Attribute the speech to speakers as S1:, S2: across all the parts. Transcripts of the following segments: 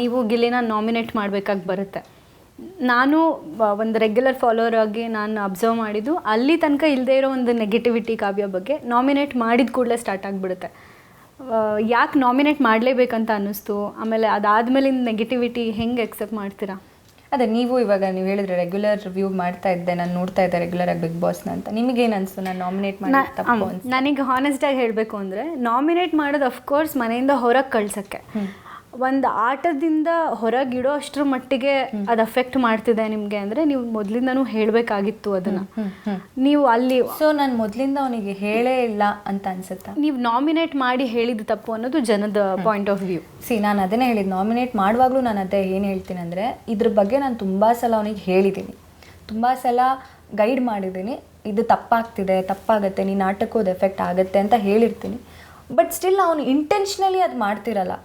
S1: ನೀವು ಗಿಲ್ಲಿನ ನಾಮಿನೇಟ್ ಮಾಡಬೇಕಾಗಿ ಬರುತ್ತೆ. ನಾನು ಒಂದು ರೆಗ್ಯುಲರ್ ಫಾಲೋವರ್ ಆಗಿ ನಾನು ಅಬ್ಸರ್ವ್ ಮಾಡಿದ್ದು ಅಲ್ಲಿ ತನಕ ಇಲ್ಲದೆ ಇರೋ ಒಂದು ನೆಗೆಟಿವಿಟಿ ಕಾವ್ಯ ಬಗ್ಗೆ ನಾಮಿನೇಟ್ ಮಾಡಿದ ಕೂಡಲೇ ಸ್ಟಾರ್ಟ್ ಆಗಿಬಿಡುತ್ತೆ. ಯಾಕೆ ನಾಮಿನೇಟ್ ಮಾಡಲೇಬೇಕಂತ ಅನ್ನಿಸ್ತು, ಆಮೇಲೆ ಅದಾದಮೇಲಿಂದ ನೆಗೆಟಿವಿಟಿ ಹೆಂಗೆ ಎಕ್ಸೆಪ್ಟ್ ಮಾಡ್ತೀರಾ?
S2: ಅದೇ ನೀವು ಹೇಳಿದ್ರೆ ರೆಗ್ಯುಲರ್ ರಿವ್ಯೂ ಮಾಡ್ತಾ ಇದ್ದೆ, ನಾನು ನೋಡ್ತಾ ಇದ್ದೆ ರೆಗ್ಯುಲರ್ ಆಗಿ ಬಿಗ್ ಬಾಸ್ನ ಅಂತ. ನಿಮಗೇನು ಅನಿಸ್ತು ನಾನು ನಾಮಿನೇಟ್ ಮಾಡಿ ತಪ್ಪು?
S1: ನನಗೆ ಹಾನೆಸ್ಟಾಗಿ ಹೇಳಬೇಕು ಅಂದರೆ ನಾಮಿನೇಟ್ ಮಾಡೋದು ಅಫ್ಕೋರ್ಸ್ ಮನೆಯಿಂದ ಹೊರಗೆ ಕಳ್ಸೋಕ್ಕೆ, ಒಂದು ಆಟದಿಂದ ಹೊರಗಿಡೋ ಅಷ್ಟರ ಮಟ್ಟಿಗೆ ಅದು ಅಫೆಕ್ಟ್ ಮಾಡ್ತಿದೆ ನಿಮಗೆ ಅಂದರೆ ನೀವು ಮೊದಲಿಂದನೂ ಹೇಳಬೇಕಾಗಿತ್ತು ಅದನ್ನು. ನೀವು ಅಲ್ಲಿ
S2: ನಾನು ಮೊದಲಿಂದ ಅವನಿಗೆ ಹೇಳೇ ಇಲ್ಲ ಅಂತ ಅನ್ಸುತ್ತಾ?
S1: ನೀವು ನಾಮಿನೇಟ್ ಮಾಡಿ ಹೇಳಿದ್ದು ತಪ್ಪು ಅನ್ನೋದು ಜನದ ಪಾಯಿಂಟ್ ಆಫ್ ವ್ಯೂ.
S2: ನಾನು ಅದನ್ನೇ ಹೇಳಿದ್ದು, ನಾಮಿನೇಟ್ ಮಾಡುವಾಗಲೂ ನಾನು ಅದೇ ಏನು ಹೇಳ್ತೀನಿ ಅಂದರೆ, ಇದ್ರ ಬಗ್ಗೆ ನಾನು ತುಂಬ ಸಲ ಅವನಿಗೆ ಹೇಳಿದ್ದೀನಿ, ತುಂಬ ಸಲ ಗೈಡ್ ಮಾಡಿದ್ದೀನಿ, ಇದು ತಪ್ಪಾಗುತ್ತೆ, ನೀನು ನಾಟಕಕ್ಕೂ ಅದು ಎಫೆಕ್ಟ್ ಆಗುತ್ತೆ ಅಂತ ಹೇಳಿರ್ತೀನಿ. ಬಟ್ ಸ್ಟಿಲ್ ಅವನು ಇಂಟೆನ್ಷನಲಿ ಅದು ಮಾಡ್ತಿರಲ್ಲ,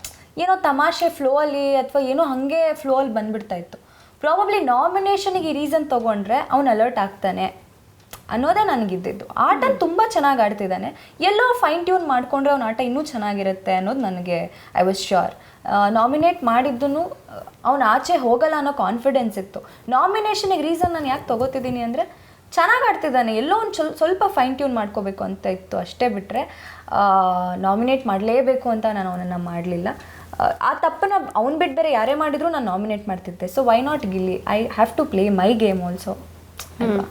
S2: ಏನೋ ತಮಾಷೆ ಫ್ಲೋ ಅಲ್ಲಿ ಅಥವಾ ಏನೋ ಹಾಗೆ ಫ್ಲೋ ಅಲ್ಲಿ ಬಂದ್ಬಿಡ್ತಾ ಇತ್ತು. ಪ್ರಾಬಬ್ಲಿ ನಾಮಿನೇಷನಿಗೆ ಈ ರೀಸನ್ ತೊಗೊಂಡ್ರೆ ಅವ್ನು ಅಲರ್ಟ್ ಆಗ್ತಾನೆ ಅನ್ನೋದೇ ನನಗಿದ್ದಿದ್ದು. ಆಟ ತುಂಬ ಚೆನ್ನಾಗಿ ಆಡ್ತಿದ್ದಾನೆ, ಎಲ್ಲೋ ಫೈನ್ ಟ್ಯೂನ್ ಮಾಡಿಕೊಂಡ್ರೆ ಅವ್ನ ಆಟ ಇನ್ನೂ ಚೆನ್ನಾಗಿರುತ್ತೆ ಅನ್ನೋದು ನನಗೆ ಐ ವಾಸ್ ಶ್ಯೂರ್. ನಾಮಿನೇಟ್ ಮಾಡಿದ್ದೂ ಅವ್ನು ಆಚೆ ಹೋಗಲ್ಲ ಅನ್ನೋ ಕಾನ್ಫಿಡೆನ್ಸ್ ಇತ್ತು. ನಾಮಿನೇಷನಿಗೆ ರೀಸನ್ ನಾನು ಯಾಕೆ ತೊಗೋತಿದ್ದೀನಿ ಅಂದರೆ ಚೆನ್ನಾಗಿ ಆಡ್ತಿದ್ದಾನೆ, ಎಲ್ಲೋ ಒಂದು ಸ್ವಲ್ಪ ಫೈನ್ ಟ್ಯೂನ್ ಮಾಡ್ಕೋಬೇಕು ಅಂತ ಇತ್ತು ಅಷ್ಟೇ. ಬಿಟ್ಟರೆ ನಾಮಿನೇಟ್ ಮಾಡಲೇಬೇಕು ಅಂತ ನಾನು ಅವನನ್ನು ಮಾಡಲಿಲ್ಲ. ಆ ತಪ್ಪನ್ನು ಅವ್ನು ಬಿಟ್ಟು ಬೇರೆ ಯಾರೇ ಮಾಡಿದರೂ ನಾನು ನಾಮಿನೇಟ್ ಮಾಡ್ತಿದ್ದೆ. So why not Gilli? I have to play my game also ಅಲ್ವಾ?